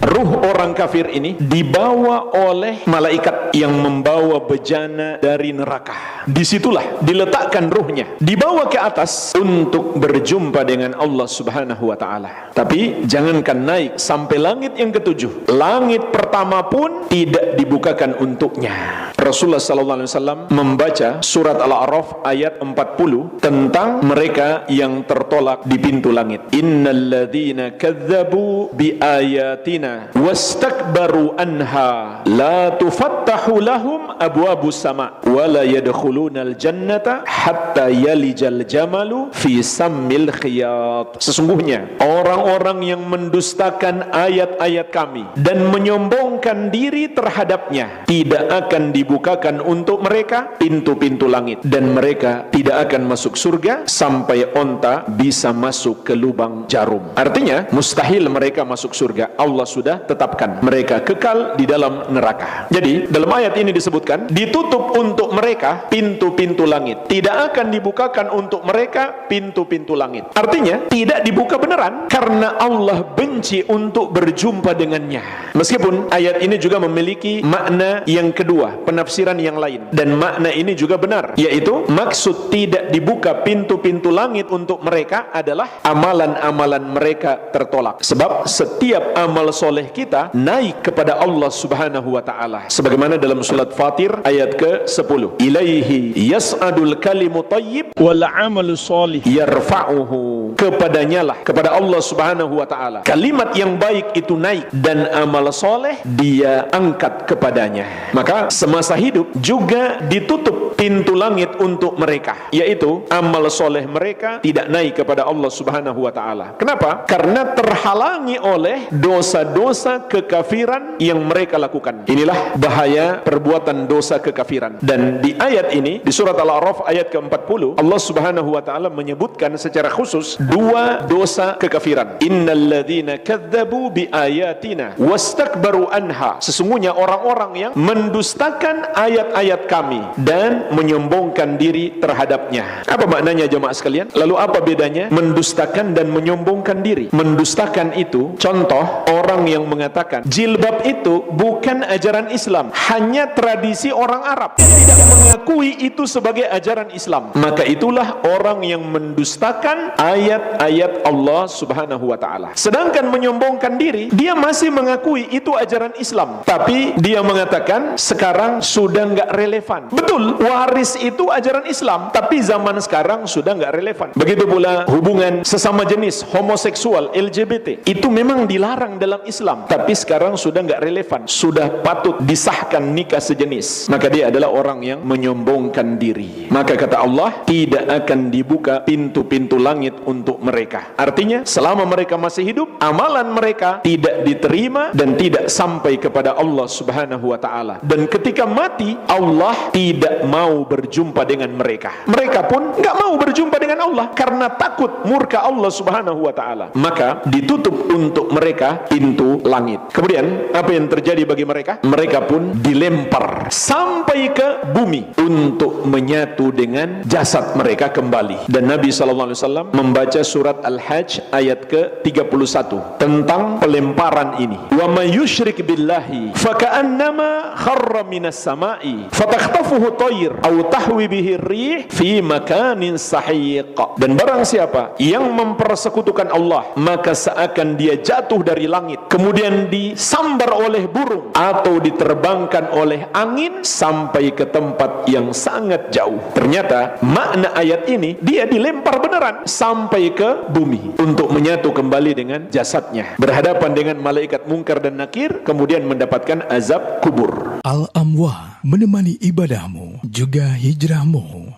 ruh orang kafir ini dibawa oleh malaikat yang membawa bejana dari neraka. Disitulah diletakkan ruhnya, dibawa ke atas untuk berjumpa dengan Allah Subhanahu wa ta'ala. Tapi jangankan naik sampai langit yang ketujuh, langit pertama pun tidak dibukakan untuknya. Rasulullah SAW membaca surat Al-A'raf ayat 40 tentang mereka yang tertolak di pintu langit. Innalladzina kadzabu biayatina wastakbaru anha la tufattahu lahum abwabus sama wa la yadkhulunal jannata hatta yalijal jamalu fi sammil khiyat. Sesungguhnya orang-orang yang mendustakan ayat-ayat kami dan menyombongkan diri terhadapnya, tidak akan dibukakan untuk mereka pintu-pintu langit, dan mereka tidak akan masuk surga sampai onta bisa masuk ke lubang jarum. Artinya mustahil mereka masuk surga. Allah sudah tetapkan mereka kekal di dalam neraka. Jadi dalam ayat ini disebutkan ditutup untuk mereka pintu-pintu langit, tidak akan dibukakan untuk mereka pintu-pintu langit. Artinya tidak dibuka beneran karena Allah benci untuk berjumpa dengannya. Meskipun ayat ini juga memiliki makna yang kedua, penafsiran yang lain, dan makna ini juga benar, yaitu maksud tidak dibuka pintu-pintu langit untuk mereka adalah amalan-amalan mereka tertolak. Sebab setiap amal soleh kita naik kepada Allah Subhanahu wa ta'ala, sebagaimana dalam surat Fatir ayat ke-10, ilaihi yas'adul kalimu tayyib wal amalu solih yarfa'uhu. Kepadanya lah, kepada Allah Subhanahu wa ta'ala, kalimat yang baik itu naik dan amal soleh dia angkat kepadanya. Maka semasa hidup juga ditutup pintu langit untuk mereka, yaitu amal soleh mereka tidak naik kepada Allah Subhanahu wa ta'ala. Kenapa? Karena terhalangi oleh dosa-dosa kekafiran yang mereka lakukan. Inilah bahaya perbuatan dosa kekafiran. Dan di ayat ini, di surat Al-A'raf ayat ke-40, Allah Subhanahu wa ta'ala menyebutkan secara khusus dua dosa kekafiran. Innalladzina kadzabu biayatina wastakbaru anha. Sesungguhnya orang-orang yang mendustakan ayat-ayat kami dan menyombongkan diri terhadapnya. Apa maknanya jemaah sekalian? Lalu apa bedanya mendustakan dan menyombongkan diri? Mendustakan itu, contoh orang yang mengatakan jilbab itu bukan ajaran Islam, hanya tradisi orang Arab, tidak mengakui itu sebagai ajaran Islam. Maka itulah orang yang mendustakan ayat-ayat Allah Subhanahu wa ta'ala. Sedangkan menyombongkan diri, dia masih mengakui itu ajaran Islam, tapi dia mengatakan sekarang sudah nggak relevan. Betul, waris itu ajaran Islam, tapi zaman sekarang sudah nggak relevan. Begitu pula hubungan sesama jenis, homoseksual, LGBT, itu memang dilarang dalam Islam, tapi sekarang sudah nggak relevan, sudah patut disahkan nikah sejenis. Maka dia adalah orang yang menyombongkan diri. Maka kata Allah, tidak akan dibuka pintu-pintu langit untuk mereka. Artinya selama mereka masih hidup, amalan mereka tidak diterima dan tidak sampai kepada Allah Subhanahu wa ta'ala. Dan ketika mati, Allah tidak mau berjumpa dengan mereka. Mereka pun nggak mau berjumpa dengan Allah karena takut murka Allah Subhanahu wa ta'ala. Maka ditutup untuk mereka pintu langit. Kemudian apa yang terjadi bagi mereka? Mereka pun dilempar sampai ke bumi untuk menyatu dengan jasad mereka kembali. Dan Nabi SAW membaca surat Al-Hajj ayat ke-31 tentang pelemparan ini. Wa may yusyrik billahi faka'annama kharra minas sama'i fatakhtafuhu tayr aw tahwi bihi rih fi makanin sahiq. Dan barang siapa yang mempersekutukan Allah, maka seakan dia jatuh dari langit kemudian disambar oleh burung atau diterbangkan oleh angin sampai ke tempat yang sangat jauh. Ternyata makna ayat ini, dia dilempar beneran sampai ke bumi untuk menyatu kembali dengan jasadnya, berhadapan dengan malaikat Munkar dan Nakir, kemudian mendapatkan azab kubur. Al-Amwah, menemani ibadahmu juga hijrahmu.